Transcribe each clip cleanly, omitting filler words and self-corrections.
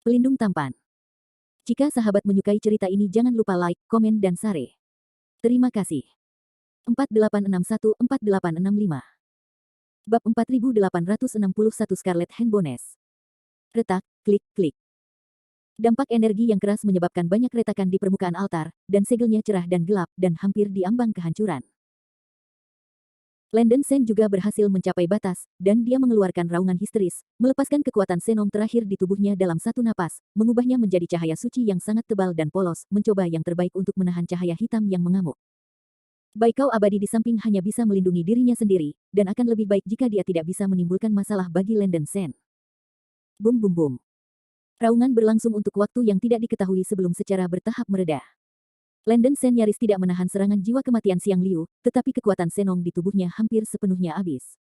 Pelindung tampan. Jika sahabat menyukai cerita ini jangan lupa like, komen dan share. Terima kasih. 4861-4865 Bab 4861 Scarlet Hand Bones. Retak, klik, klik. Dampak energi yang keras menyebabkan banyak retakan di permukaan altar, dan segelnya cerah dan gelap, dan hampir diambang kehancuran. Landon Sen juga berhasil mencapai batas, dan dia mengeluarkan raungan histeris, melepaskan kekuatan Senom terakhir di tubuhnya dalam satu napas, mengubahnya menjadi cahaya suci yang sangat tebal dan polos, mencoba yang terbaik untuk menahan cahaya hitam yang mengamuk. Baikau abadi di samping hanya bisa melindungi dirinya sendiri, dan akan lebih baik jika dia tidak bisa menimbulkan masalah bagi Landon Sen. Bum bum bum. Raungan berlangsung untuk waktu yang tidak diketahui sebelum secara bertahap mereda. Landon Sen nyaris tidak menahan serangan jiwa kematian Xiang Liu, tetapi kekuatan Senong di tubuhnya hampir sepenuhnya habis.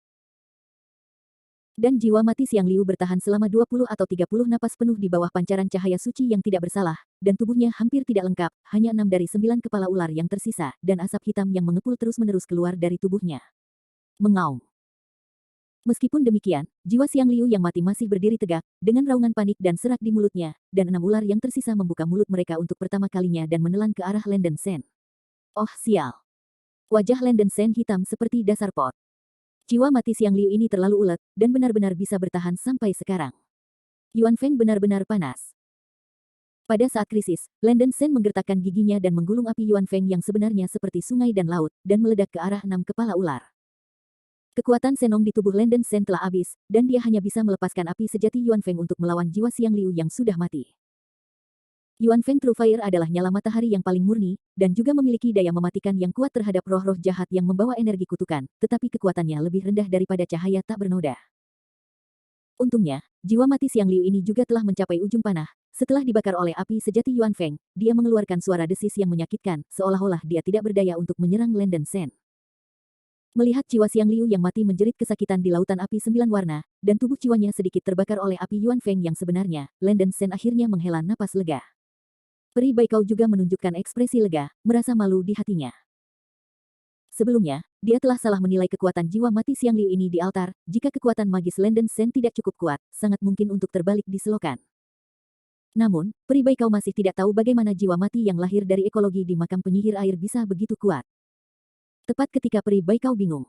Dan jiwa mati Xiang Liu bertahan selama 20 atau 30 napas penuh di bawah pancaran cahaya suci yang tidak bersalah, dan tubuhnya hampir tidak lengkap, hanya 6 dari 9 kepala ular yang tersisa, dan asap hitam yang mengepul terus-menerus keluar dari tubuhnya. Mengaum. Meskipun demikian, jiwa Xiang Liu yang mati masih berdiri tegak, dengan raungan panik dan serak di mulutnya, dan 6 ular yang tersisa membuka mulut mereka untuk pertama kalinya dan menelan ke arah Landon Sen. Oh sial. Wajah Landon Sen hitam seperti dasar pot. Jiwa mati Xiang Liu ini terlalu ulet, dan benar-benar bisa bertahan sampai sekarang. Yuan Feng benar-benar panas. Pada saat krisis, Landon Sen menggertakkan giginya dan menggulung api Yuan Feng yang sebenarnya seperti sungai dan laut, dan meledak ke arah 6 kepala ular. Kekuatan Senong di tubuh Landon Sen telah habis, dan dia hanya bisa melepaskan api sejati Yuan Feng untuk melawan jiwa Xiang Liu yang sudah mati. Yuan Feng True Fire adalah nyala matahari yang paling murni, dan juga memiliki daya mematikan yang kuat terhadap roh-roh jahat yang membawa energi kutukan, tetapi kekuatannya lebih rendah daripada cahaya tak bernoda. Untungnya, jiwa mati Xiang Liu ini juga telah mencapai ujung panah. Setelah dibakar oleh api sejati Yuan Feng, dia mengeluarkan suara desis yang menyakitkan, seolah-olah dia tidak berdaya untuk menyerang Landon Sen. Melihat jiwa Xiang Liu yang mati menjerit kesakitan di lautan api 9 warna, dan tubuh jiwanya sedikit terbakar oleh api Yuan Feng yang sebenarnya, Landon Sen akhirnya menghela napas lega. Peri Baikau juga menunjukkan ekspresi lega, merasa malu di hatinya. Sebelumnya, dia telah salah menilai kekuatan jiwa mati Xiang Liu ini di altar. Jika kekuatan magis Landon Sen tidak cukup kuat, sangat mungkin untuk terbalik di selokan. Namun, Peri Baikau masih tidak tahu bagaimana jiwa mati yang lahir dari ekologi di makam penyihir air bisa begitu kuat. Tepat ketika Peri Baikau bingung,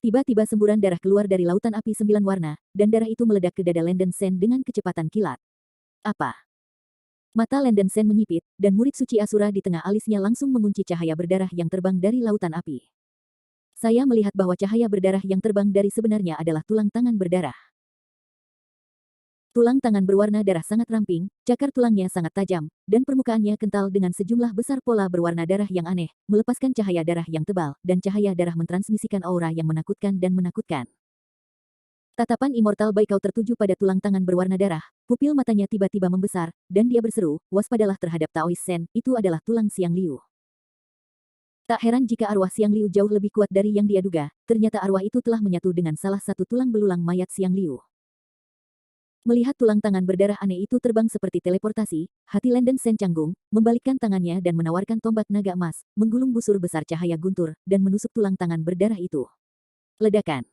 tiba-tiba semburan darah keluar dari lautan api 9 warna, dan darah itu meledak ke dada Landon Sen dengan kecepatan kilat. Apa? Mata Landon Sen menyipit, dan murid suci Asura di tengah alisnya langsung mengunci cahaya berdarah yang terbang dari lautan api. Saya melihat bahwa cahaya berdarah yang terbang dari sebenarnya adalah tulang tangan berdarah. Tulang tangan berwarna darah sangat ramping, cakar tulangnya sangat tajam, dan permukaannya kental dengan sejumlah besar pola berwarna darah yang aneh, melepaskan cahaya darah yang tebal, dan cahaya darah mentransmisikan aura yang menakutkan dan menakutkan. Tatapan immortal Baikau tertuju pada tulang tangan berwarna darah, pupil matanya tiba-tiba membesar, dan dia berseru, waspadalah terhadap Taoist Sen, itu adalah tulang Xiang Liu. Tak heran jika arwah Xiang Liu jauh lebih kuat dari yang dia duga, ternyata arwah itu telah menyatu dengan salah satu tulang belulang mayat Xiang Liu. Melihat tulang tangan berdarah aneh itu terbang seperti teleportasi, hati Landon Sen canggung, membalikkan tangannya dan menawarkan tombak naga emas, menggulung busur besar cahaya guntur, dan menusuk tulang tangan berdarah itu. Ledakan.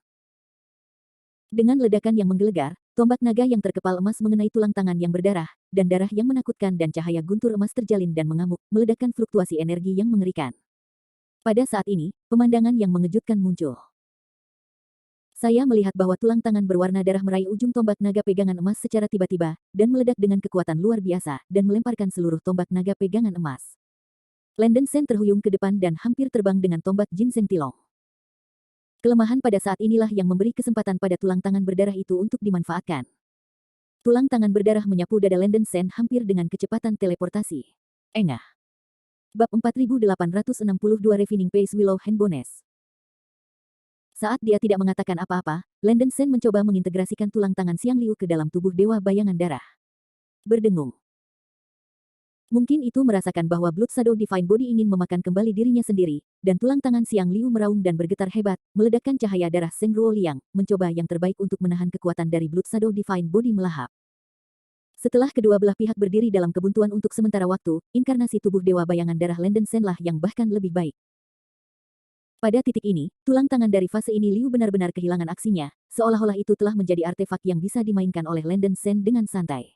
Dengan ledakan yang menggelegar, tombak naga yang terkepal emas mengenai tulang tangan yang berdarah, dan darah yang menakutkan dan cahaya guntur emas terjalin dan mengamuk, meledakkan fluktuasi energi yang mengerikan. Pada saat ini, pemandangan yang mengejutkan muncul. Saya melihat bahwa tulang tangan berwarna darah meraih ujung tombak naga pegangan emas secara tiba-tiba, dan meledak dengan kekuatan luar biasa, dan melemparkan seluruh tombak naga pegangan emas. Landon Sen terhuyung ke depan dan hampir terbang dengan tombak ginseng tilong. Kelemahan pada saat inilah yang memberi kesempatan pada tulang tangan berdarah itu untuk dimanfaatkan. Tulang tangan berdarah menyapu dada Landon Sen hampir dengan kecepatan teleportasi. Engah. Bab 4862 Refining Pace Willow Hand Bones. Saat dia tidak mengatakan apa-apa, Landon Sen mencoba mengintegrasikan tulang tangan Xiang Liu ke dalam tubuh Dewa Bayangan Darah. Berdengung. Mungkin itu merasakan bahwa Blood Shadow Divine Body ingin memakan kembali dirinya sendiri, dan tulang tangan Xiang Liu meraung dan bergetar hebat, meledakkan cahaya darah Seng Ruo Liang, mencoba yang terbaik untuk menahan kekuatan dari Blood Shadow Divine Body melahap. Setelah kedua belah pihak berdiri dalam kebuntuan untuk sementara waktu, inkarnasi tubuh Dewa Bayangan Darah Landon Sen lah yang bahkan lebih baik. Pada titik ini, tulang tangan dari fase ini Liu benar-benar kehilangan aksinya, seolah-olah itu telah menjadi artefak yang bisa dimainkan oleh Landon Sen dengan santai.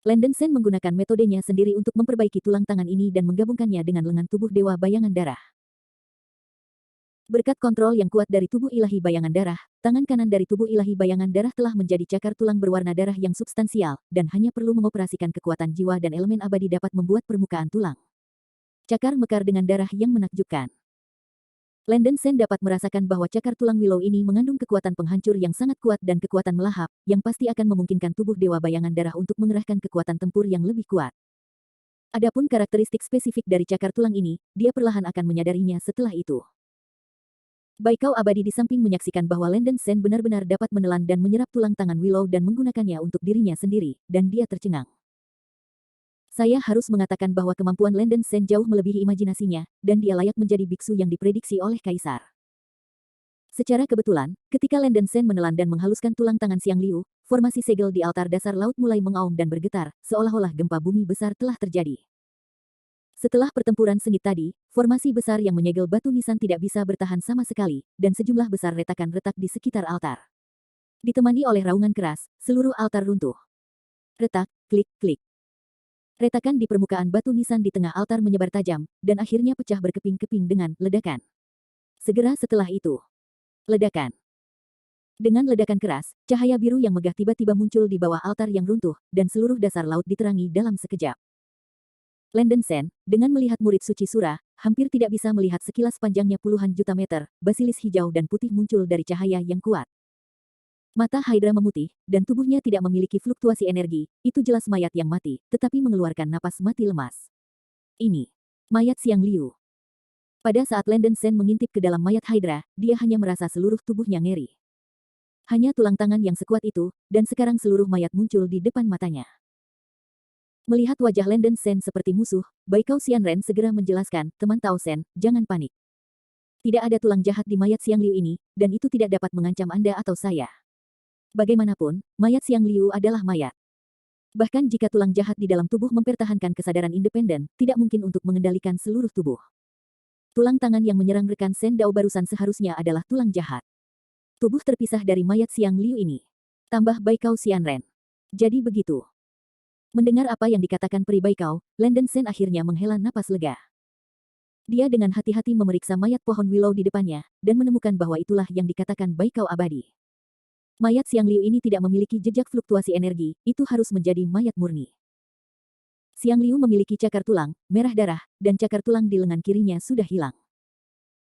Landen Sen menggunakan metodenya sendiri untuk memperbaiki tulang tangan ini dan menggabungkannya dengan lengan tubuh Dewa Bayangan Darah. Berkat kontrol yang kuat dari tubuh ilahi bayangan darah, tangan kanan dari tubuh ilahi bayangan darah telah menjadi cakar tulang berwarna darah yang substansial, dan hanya perlu mengoperasikan kekuatan jiwa dan elemen abadi dapat membuat permukaan tulang. Cakar mekar dengan darah yang menakjubkan. Landen Sen dapat merasakan bahwa cakar tulang Willow ini mengandung kekuatan penghancur yang sangat kuat dan kekuatan melahap, yang pasti akan memungkinkan tubuh Dewa Bayangan Darah untuk mengerahkan kekuatan tempur yang lebih kuat. Adapun karakteristik spesifik dari cakar tulang ini, dia perlahan akan menyadarinya setelah itu. Baikau abadi di samping menyaksikan bahwa Landen Sen benar-benar dapat menelan dan menyerap tulang tangan Willow dan menggunakannya untuk dirinya sendiri, dan dia tercengang. Saya harus mengatakan bahwa kemampuan Landen Sen jauh melebihi imajinasinya, dan dia layak menjadi biksu yang diprediksi oleh Kaisar. Secara kebetulan, ketika Landen Sen menelan dan menghaluskan tulang tangan Xiang Liu, formasi segel di altar dasar laut mulai mengaum dan bergetar, seolah-olah gempa bumi besar telah terjadi. Setelah pertempuran sengit tadi, formasi besar yang menyegel batu nisan tidak bisa bertahan sama sekali, dan sejumlah besar retakan retak di sekitar altar. Ditemani oleh raungan keras, seluruh altar runtuh. Retak, klik, klik. Retakan di permukaan batu nisan di tengah altar menyebar tajam, dan akhirnya pecah berkeping-keping dengan ledakan. Segera setelah itu, ledakan. Dengan ledakan keras, cahaya biru yang megah tiba-tiba muncul di bawah altar yang runtuh, dan seluruh dasar laut diterangi dalam sekejap. Landen Sen, dengan melihat murid suci Sura, hampir tidak bisa melihat sekilas panjangnya puluhan juta meter, basilis hijau dan putih muncul dari cahaya yang kuat. Mata Hydra memutih, dan tubuhnya tidak memiliki fluktuasi energi, itu jelas mayat yang mati, tetapi mengeluarkan napas mati lemas. Ini, mayat Xiang Liu. Pada saat Landen Sen mengintip ke dalam mayat Hydra, dia hanya merasa seluruh tubuhnya ngeri. Hanya tulang tangan yang sekuat itu, dan sekarang seluruh mayat muncul di depan matanya. Melihat wajah Landen Sen seperti musuh, Baikau Xianren segera menjelaskan, teman Tao Sen, jangan panik. Tidak ada tulang jahat di mayat Xiang Liu ini, dan itu tidak dapat mengancam Anda atau saya. Bagaimanapun, mayat Xiang Liu adalah mayat. Bahkan jika tulang jahat di dalam tubuh mempertahankan kesadaran independen, tidak mungkin untuk mengendalikan seluruh tubuh. Tulang tangan yang menyerang rekan Sen Dao barusan seharusnya adalah tulang jahat. Tubuh terpisah dari mayat Xiang Liu ini. Tambah Baikau Xianren. Jadi begitu. Mendengar apa yang dikatakan peri Baikau, Landen Sen akhirnya menghela napas lega. Dia dengan hati-hati memeriksa mayat pohon Willow di depannya, dan menemukan bahwa itulah yang dikatakan Baikau abadi. Mayat Xiang Liu ini tidak memiliki jejak fluktuasi energi, itu harus menjadi mayat murni. Xiang Liu memiliki cakar tulang, merah darah, dan cakar tulang di lengan kirinya sudah hilang.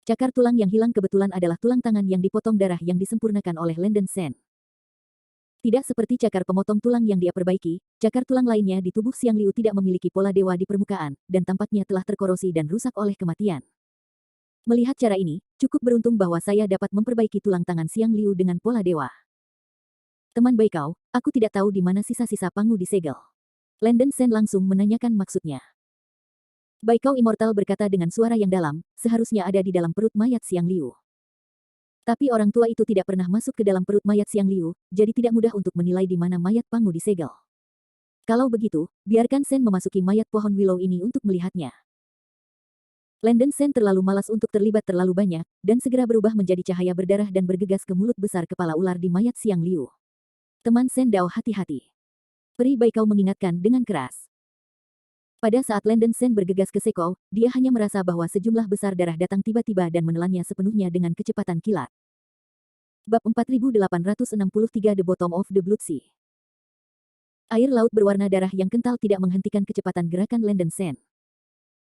Cakar tulang yang hilang kebetulan adalah tulang tangan yang dipotong darah yang disempurnakan oleh Landen Sen. Tidak seperti cakar pemotong tulang yang dia perbaiki, cakar tulang lainnya di tubuh Xiang Liu tidak memiliki pola dewa di permukaan, dan tampaknya telah terkorosi dan rusak oleh kematian. Melihat cara ini, cukup beruntung bahwa saya dapat memperbaiki tulang tangan Xiang Liu dengan pola dewa. Teman Baikau, aku tidak tahu di mana sisa-sisa Pangu di segel. Landen Sen langsung menanyakan maksudnya. Baikau Immortal berkata dengan suara yang dalam, seharusnya ada di dalam perut mayat Xiang Liu. Tapi orang tua itu tidak pernah masuk ke dalam perut mayat Xiang Liu, jadi tidak mudah untuk menilai di mana mayat Pangu disegel. Kalau begitu, biarkan Sen memasuki mayat pohon Willow ini untuk melihatnya. Landen Sen terlalu malas untuk terlibat terlalu banyak, dan segera berubah menjadi cahaya berdarah dan bergegas ke mulut besar kepala ular di mayat Xiang Liu. Teman Sen Dao hati-hati. Peri Baikau mengingatkan dengan keras. Pada saat Landen Sen bergegas ke Sekau, dia hanya merasa bahwa sejumlah besar darah datang tiba-tiba dan menelannya sepenuhnya dengan kecepatan kilat. Bab 4863 The Bottom of the Blood Sea. Air laut berwarna darah yang kental tidak menghentikan kecepatan gerakan Landen Sen.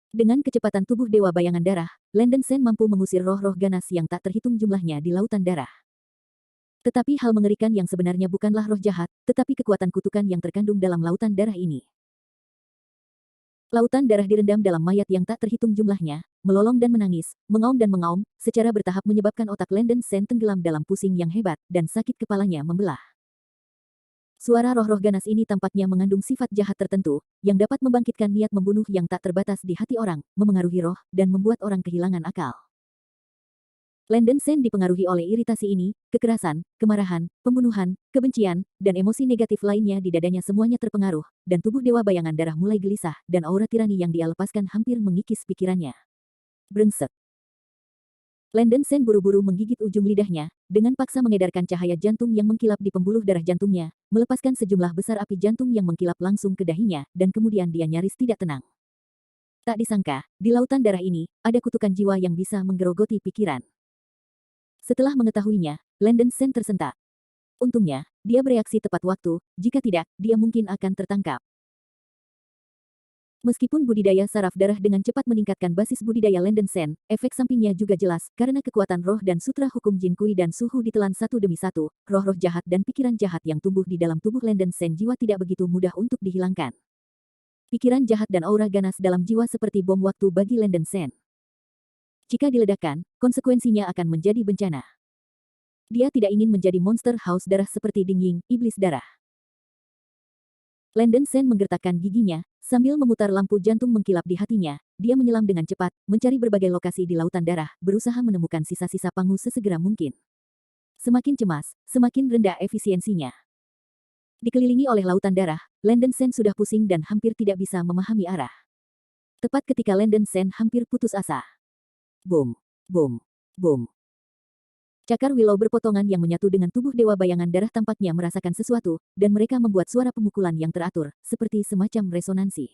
Dengan kecepatan tubuh Dewa Bayangan Darah, Landen Sen mampu mengusir roh-roh ganas yang tak terhitung jumlahnya di lautan darah. Tetapi hal mengerikan yang sebenarnya bukanlah roh jahat, tetapi kekuatan kutukan yang terkandung dalam lautan darah ini. Lautan darah direndam dalam mayat yang tak terhitung jumlahnya, melolong dan menangis, mengaum, secara bertahap menyebabkan otak Landen Sen tenggelam dalam pusing yang hebat, dan sakit kepalanya membelah. Suara roh-roh ganas ini tampaknya mengandung sifat jahat tertentu, yang dapat membangkitkan niat membunuh yang tak terbatas di hati orang, memengaruhi roh, dan membuat orang kehilangan akal. Landen Sen dipengaruhi oleh iritasi ini, kekerasan, kemarahan, pembunuhan, kebencian, dan emosi negatif lainnya di dadanya semuanya terpengaruh, dan tubuh Dewa Bayangan Darah mulai gelisah, dan aura tirani yang dia lepaskan hampir mengikis pikirannya. Brengsek. Landon Sen buru-buru menggigit ujung lidahnya, dengan paksa mengedarkan cahaya jantung yang mengkilap di pembuluh darah jantungnya, melepaskan sejumlah besar api jantung yang mengkilap langsung ke dahinya, dan kemudian dia nyaris tidak tenang. Tak disangka, di lautan darah ini, ada kutukan jiwa yang bisa menggerogoti pikiran. Setelah mengetahuinya, Landon Sen tersentak. Untungnya, dia bereaksi tepat waktu, jika tidak, dia mungkin akan tertangkap. Meskipun budidaya saraf darah dengan cepat meningkatkan basis budidaya Landon Sen, efek sampingnya juga jelas, karena kekuatan roh dan sutra hukum Jin Kui dan Suhu ditelan satu demi satu, roh-roh jahat dan pikiran jahat yang tumbuh di dalam tubuh Landon Sen jiwa tidak begitu mudah untuk dihilangkan. Pikiran jahat dan aura ganas dalam jiwa seperti bom waktu bagi Landon Sen. Jika diledakkan, konsekuensinya akan menjadi bencana. Dia tidak ingin menjadi monster haus darah seperti Ding Ying, iblis darah. Landon Sen menggertakkan giginya, sambil memutar lampu jantung mengkilap di hatinya, dia menyelam dengan cepat, mencari berbagai lokasi di lautan darah, berusaha menemukan sisa-sisa Pangu sesegera mungkin. Semakin cemas, semakin rendah efisiensinya. Dikelilingi oleh lautan darah, Landon Sen sudah pusing dan hampir tidak bisa memahami arah. Tepat ketika Landon Sen hampir putus asa. Boom, boom, boom. Cakar Willow berpotongan yang menyatu dengan tubuh Dewa Bayangan Darah tampaknya merasakan sesuatu, dan mereka membuat suara pemukulan yang teratur, seperti semacam resonansi.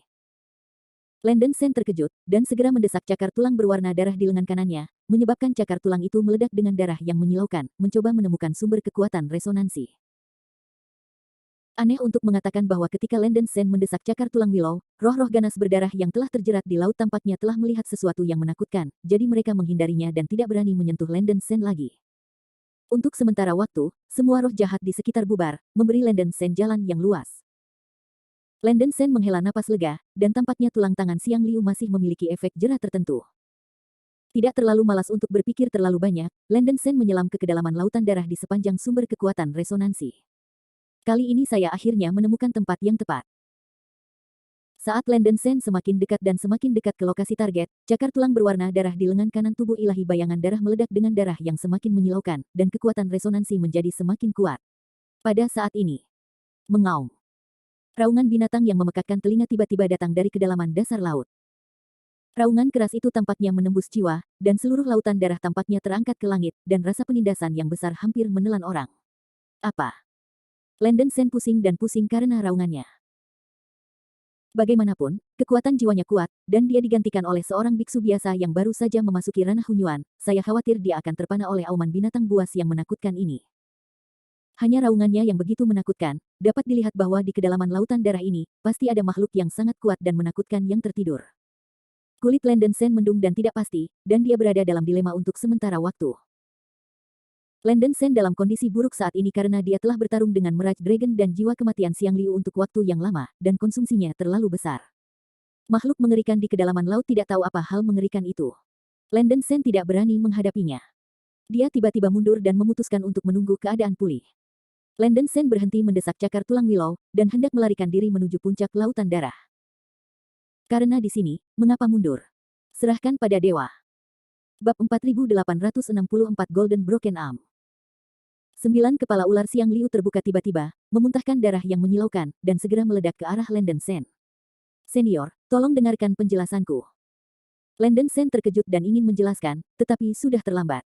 Landon Sen terkejut, dan segera mendesak cakar tulang berwarna darah di lengan kanannya, menyebabkan cakar tulang itu meledak dengan darah yang menyilaukan, mencoba menemukan sumber kekuatan resonansi. Aneh untuk mengatakan bahwa ketika Landon Sen mendesak cakar tulang Willow, roh-roh ganas berdarah yang telah terjerat di laut tampaknya telah melihat sesuatu yang menakutkan, jadi mereka menghindarinya dan tidak berani menyentuh Landon Sen lagi. Untuk sementara waktu, semua roh jahat di sekitar bubar, memberi Landon Sen jalan yang luas. Landon Sen menghela napas lega, dan tampaknya tulang tangan Siang Liu masih memiliki efek jera tertentu. Tidak terlalu malas untuk berpikir terlalu banyak, Landon Sen menyelam ke kedalaman lautan darah di sepanjang sumber kekuatan resonansi. Kali ini saya akhirnya menemukan tempat yang tepat. Saat Landon Sen semakin dekat dan semakin dekat ke lokasi target, cakar tulang berwarna darah di lengan kanan tubuh ilahi bayangan darah meledak dengan darah yang semakin menyilaukan, dan kekuatan resonansi menjadi semakin kuat. Pada saat ini, mengaum. Raungan binatang yang memekakkan telinga tiba-tiba datang dari kedalaman dasar laut. Raungan keras itu tampaknya menembus jiwa, dan seluruh lautan darah tampaknya terangkat ke langit, dan rasa penindasan yang besar hampir menelan orang. Apa? Landon Sen pusing dan pusing karena raungannya. Bagaimanapun, kekuatan jiwanya kuat, dan dia digantikan oleh seorang biksu biasa yang baru saja memasuki ranah Hunyuan. Saya khawatir dia akan terpana oleh auman binatang buas yang menakutkan ini. Hanya raungannya yang begitu menakutkan, dapat dilihat bahwa di kedalaman lautan darah ini, pasti ada makhluk yang sangat kuat dan menakutkan yang tertidur. Kulit Landon Sen mendung dan tidak pasti, dan dia berada dalam dilema untuk sementara waktu. Landon Sen dalam kondisi buruk saat ini karena dia telah bertarung dengan Mirage Dragon dan jiwa kematian Siang Liu untuk waktu yang lama, dan konsumsinya terlalu besar. Makhluk mengerikan di kedalaman laut tidak tahu apa hal mengerikan itu. Landon Sen tidak berani menghadapinya. Dia tiba-tiba mundur dan memutuskan untuk menunggu keadaan pulih. Landon Sen berhenti mendesak cakar tulang Willow, dan hendak melarikan diri menuju puncak lautan darah. Karena di sini, mengapa mundur? Serahkan pada dewa. Bab 4864 Golden Broken Arm. 9 kepala ular Siang Liu terbuka tiba-tiba, memuntahkan darah yang menyilaukan, dan segera meledak ke arah Landon Sen. Senior, tolong dengarkan penjelasanku. Landon Sen terkejut dan ingin menjelaskan, tetapi sudah terlambat.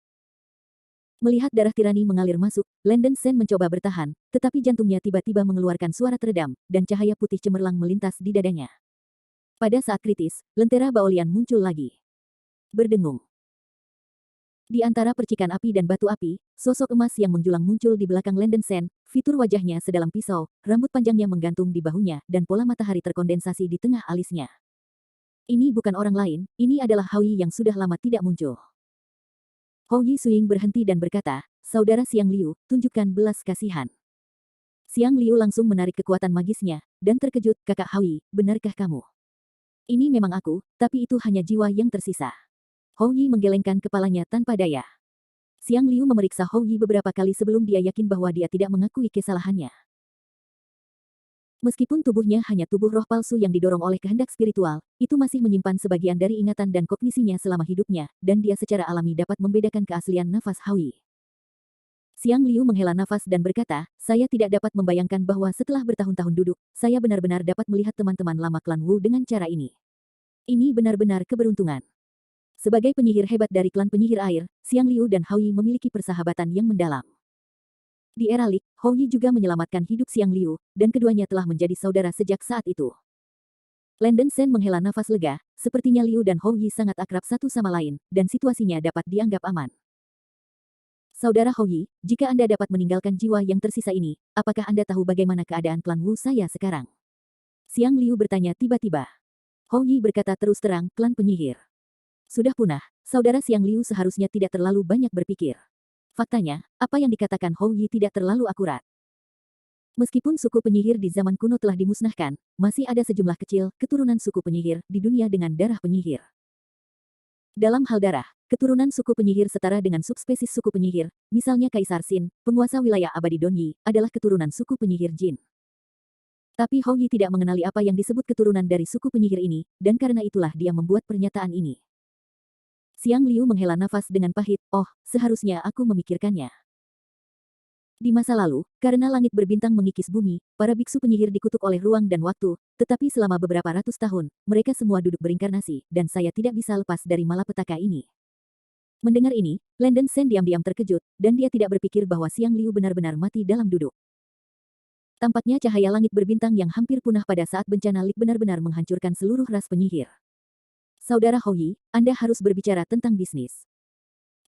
Melihat darah tirani mengalir masuk, Landon Sen mencoba bertahan, tetapi jantungnya tiba-tiba mengeluarkan suara teredam, dan cahaya putih cemerlang melintas di dadanya. Pada saat kritis, lentera Baolian muncul lagi. Berdengung. Di antara percikan api dan batu api, sosok emas yang menjulang muncul di belakang Landon Sen, fitur wajahnya sedalam pisau, rambut panjangnya menggantung di bahunya, dan pola matahari terkondensasi di tengah alisnya. Ini bukan orang lain, ini adalah Hao Yi yang sudah lama tidak muncul. Hou Yisuing berhenti dan berkata, "Saudara Siang Liu, tunjukkan belas kasihan." Siang Liu langsung menarik kekuatan magisnya, dan terkejut, "Kakak Hou Yi, benarkah kamu?" "Ini memang aku, tapi itu hanya jiwa yang tersisa." Hou Yi menggelengkan kepalanya tanpa daya. Siang Liu memeriksa Hou Yi beberapa kali sebelum dia yakin bahwa dia tidak mengakui kesalahannya. Meskipun tubuhnya hanya tubuh roh palsu yang didorong oleh kehendak spiritual, itu masih menyimpan sebagian dari ingatan dan kognisinya selama hidupnya, dan dia secara alami dapat membedakan keaslian nafas Hou Yi. Siang Liu menghela nafas dan berkata, "Saya tidak dapat membayangkan bahwa setelah bertahun-tahun duduk, saya benar-benar dapat melihat teman-teman lama klan Wu dengan cara ini. Ini benar-benar keberuntungan." Sebagai penyihir hebat dari klan penyihir air, Xiang Liu dan Hao Yi memiliki persahabatan yang mendalam. Di era Lik, Hao Yi juga menyelamatkan hidup Xiang Liu, dan keduanya telah menjadi saudara sejak saat itu. Landen Sen menghela nafas lega, sepertinya Liu dan Hou Yi sangat akrab satu sama lain, dan situasinya dapat dianggap aman. Saudara Hou Yi, jika Anda dapat meninggalkan jiwa yang tersisa ini, apakah Anda tahu bagaimana keadaan klan Wu saya sekarang? Xiang Liu bertanya tiba-tiba. Hou Yi berkata terus terang, klan penyihir sudah punah, saudara Xiang Liu seharusnya tidak terlalu banyak berpikir. Faktanya, apa yang dikatakan Hou Yi tidak terlalu akurat. Meskipun suku penyihir di zaman kuno telah dimusnahkan, masih ada sejumlah kecil keturunan suku penyihir di dunia dengan darah penyihir. Dalam hal darah, keturunan suku penyihir setara dengan subspesies suku penyihir, misalnya Kaisar Xin, penguasa wilayah abadi Donyi, adalah keturunan suku penyihir Jin. Tapi Hou Yi tidak mengenali apa yang disebut keturunan dari suku penyihir ini, dan karena itulah dia membuat pernyataan ini. Xiang Liu menghela nafas dengan pahit, oh, seharusnya aku memikirkannya. Di masa lalu, karena langit berbintang mengikis bumi, para biksu penyihir dikutuk oleh ruang dan waktu, tetapi selama beberapa ratus tahun, mereka semua duduk berinkarnasi, dan saya tidak bisa lepas dari malapetaka ini. Mendengar ini, Landen Sen diam-diam terkejut, dan dia tidak berpikir bahwa Xiang Liu benar-benar mati dalam duduk. Tampaknya cahaya langit berbintang yang hampir punah pada saat bencana Lik benar-benar menghancurkan seluruh ras penyihir. Saudara Hou Yi, Anda harus berbicara tentang bisnis.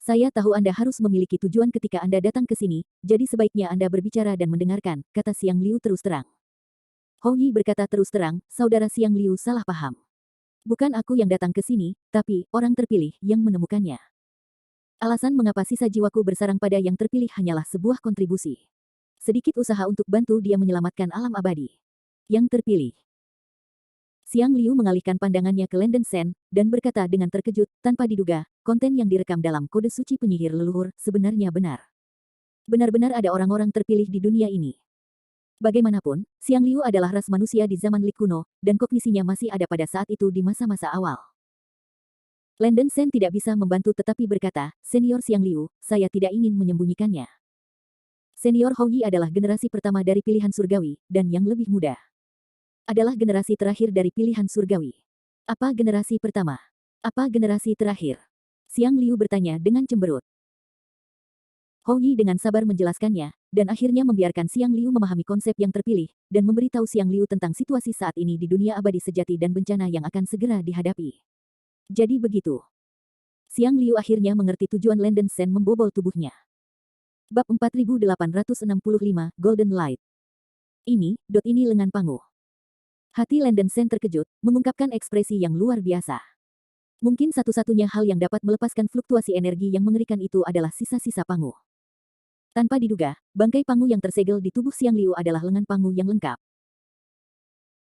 Saya tahu Anda harus memiliki tujuan ketika Anda datang ke sini, jadi sebaiknya Anda berbicara dan mendengarkan, kata Xiang Liu terus terang. Hou Yi berkata terus terang, saudara Xiang Liu salah paham. Bukan aku yang datang ke sini, tapi orang terpilih yang menemukannya. Alasan mengapa sisa jiwaku bersarang pada yang terpilih hanyalah sebuah kontribusi. Sedikit usaha untuk bantu dia menyelamatkan alam abadi. Yang terpilih. Xiang Liu mengalihkan pandangannya ke Landen Sen, dan berkata dengan terkejut, tanpa diduga, konten yang direkam dalam kode suci penyihir leluhur sebenarnya benar. Benar-benar ada orang-orang terpilih di dunia ini. Bagaimanapun, Xiang Liu adalah ras manusia di zaman Lik kuno, dan kognisinya masih ada pada saat itu di masa-masa awal. Landen Sen tidak bisa membantu tetapi berkata, Senior Xiang Liu, saya tidak ingin menyembunyikannya. Senior Hou Yi adalah generasi pertama dari pilihan surgawi, dan yang lebih muda adalah generasi terakhir dari pilihan surgawi. Apa generasi pertama? Apa generasi terakhir? Xiang Liu bertanya dengan cemberut. Hou Yi dengan sabar menjelaskannya, dan akhirnya membiarkan Xiang Liu memahami konsep yang terpilih, dan memberitahu Xiang Liu tentang situasi saat ini di dunia abadi sejati dan bencana yang akan segera dihadapi. Jadi begitu. Xiang Liu akhirnya mengerti tujuan Landen Sen membobol tubuhnya. Bab 4865, Golden Light. Ini lengan pangu. Hati Landen Sen terkejut, mengungkapkan ekspresi yang luar biasa. Mungkin satu-satunya hal yang dapat melepaskan fluktuasi energi yang mengerikan itu adalah sisa-sisa pangu. Tanpa diduga, bangkai pangu yang tersegel di tubuh Xiang Liu adalah lengan pangu yang lengkap.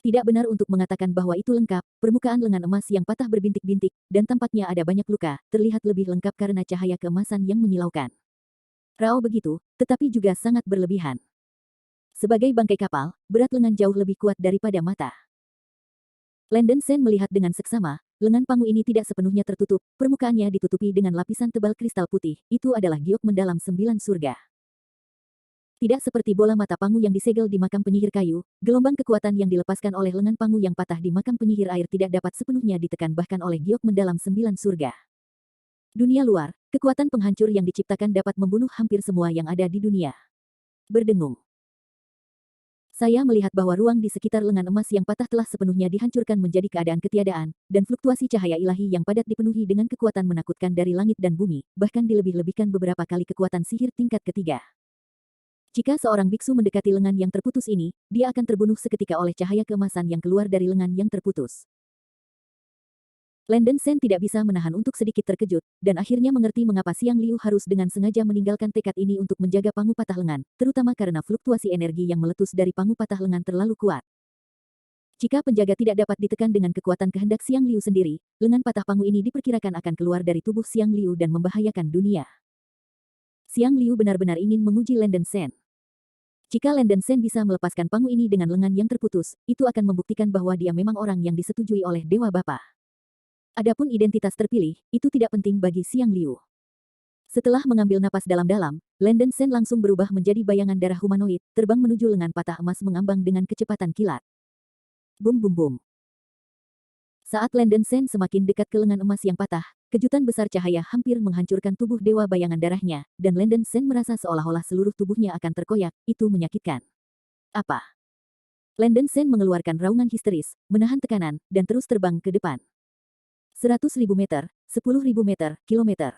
Tidak benar untuk mengatakan bahwa itu lengkap, permukaan lengan emas yang patah berbintik-bintik, dan tampaknya ada banyak luka, terlihat lebih lengkap karena cahaya keemasan yang menyilaukan. Rao begitu, tetapi juga sangat berlebihan. Sebagai bangkai kapal, berat lengan jauh lebih kuat daripada mata. Landen Sen melihat dengan seksama, lengan pangu ini tidak sepenuhnya tertutup, permukaannya ditutupi dengan lapisan tebal kristal putih, itu adalah giok mendalam 9 surga. Tidak seperti bola mata pangu yang disegel di makam penyihir kayu, gelombang kekuatan yang dilepaskan oleh lengan pangu yang patah di makam penyihir air tidak dapat sepenuhnya ditekan bahkan oleh giok mendalam 9 surga. Dunia luar, kekuatan penghancur yang diciptakan dapat membunuh hampir semua yang ada di dunia. Berdengung. Saya melihat bahwa ruang di sekitar lengan emas yang patah telah sepenuhnya dihancurkan menjadi keadaan ketiadaan, dan fluktuasi cahaya ilahi yang padat dipenuhi dengan kekuatan menakutkan dari langit dan bumi, bahkan dilebih-lebihkan beberapa kali kekuatan sihir tingkat ketiga. Jika seorang biksu mendekati lengan yang terputus ini, dia akan terbunuh seketika oleh cahaya keemasan yang keluar dari lengan yang terputus. Landen Sen tidak bisa menahan untuk sedikit terkejut, dan akhirnya mengerti mengapa Xiang Liu harus dengan sengaja meninggalkan tekad ini untuk menjaga pangu patah lengan, terutama karena fluktuasi energi yang meletus dari pangu patah lengan terlalu kuat. Jika penjaga tidak dapat ditekan dengan kekuatan kehendak Xiang Liu sendiri, lengan patah pangu ini diperkirakan akan keluar dari tubuh Xiang Liu dan membahayakan dunia. Xiang Liu benar-benar ingin menguji Landen Sen. Jika Landen Sen bisa melepaskan pangu ini dengan lengan yang terputus, itu akan membuktikan bahwa dia memang orang yang disetujui oleh Dewa Bapa. Adapun identitas terpilih, itu tidak penting bagi Xiang Liu. Setelah mengambil napas dalam-dalam, Landen Sen langsung berubah menjadi bayangan darah humanoid, terbang menuju lengan patah emas mengambang dengan kecepatan kilat. Bum bum bum. Saat Landen Sen semakin dekat ke lengan emas yang patah, Kejutan besar cahaya hampir menghancurkan tubuh dewa bayangan darahnya, dan Landen Sen merasa seolah-olah seluruh tubuhnya akan terkoyak, itu menyakitkan. Apa? Landen Sen mengeluarkan raungan histeris, menahan tekanan, dan terus terbang ke depan. 100.000 meter, 10.000 meter, kilometer.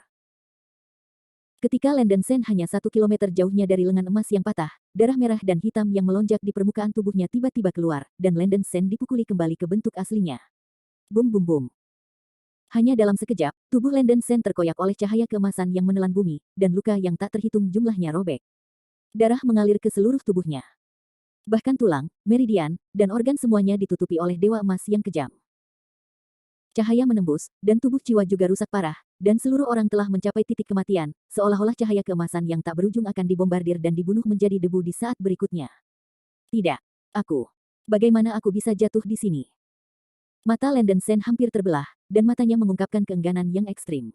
Ketika Landen Sen hanya 1 kilometer jauhnya dari lengan emas yang patah, darah merah dan hitam yang melonjak di permukaan tubuhnya tiba-tiba keluar, dan Landen Sen dipukuli kembali ke bentuk aslinya. Bum bum bum. Hanya dalam sekejap, tubuh Landen Sen terkoyak oleh cahaya keemasan yang menelan bumi, dan luka yang tak terhitung jumlahnya robek. Darah mengalir ke seluruh tubuhnya. Bahkan tulang, meridian, dan organ semuanya ditutupi oleh dewa emas yang kejam. Cahaya menembus, dan tubuh Ciwa juga rusak parah, dan seluruh orang telah mencapai titik kematian, seolah-olah cahaya keemasan yang tak berujung akan dibombardir dan dibunuh menjadi debu di saat berikutnya. Tidak. Aku. Bagaimana aku bisa jatuh di sini? Mata Landen Sen hampir terbelah, dan matanya mengungkapkan keengganan yang ekstrim.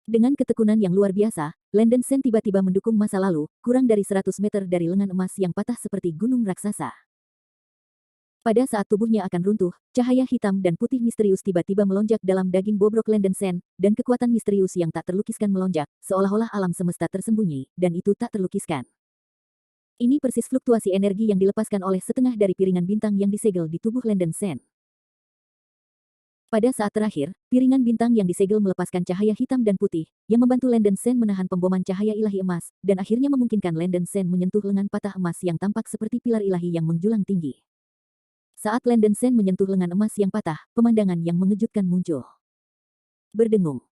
Dengan ketekunan yang luar biasa, Landen Sen tiba-tiba mendukung masa lalu, kurang dari 100 meter dari lengan emas yang patah seperti gunung raksasa. Pada saat tubuhnya akan runtuh, cahaya hitam dan putih misterius tiba-tiba melonjak dalam daging bobrok Landen Sen, dan kekuatan misterius yang tak terlukiskan melonjak, seolah-olah alam semesta tersembunyi, dan itu tak terlukiskan. Ini persis fluktuasi energi yang dilepaskan oleh setengah dari piringan bintang yang disegel di tubuh Landen Sen. Pada saat terakhir, piringan bintang yang disegel melepaskan cahaya hitam dan putih, yang membantu Landen Sen menahan pemboman cahaya ilahi emas, dan akhirnya memungkinkan Landen Sen menyentuh lengan patah emas yang tampak seperti pilar ilahi yang menjulang tinggi. Saat Landen Sen menyentuh lengan emas yang patah, pemandangan yang mengejutkan muncul. Berdengung.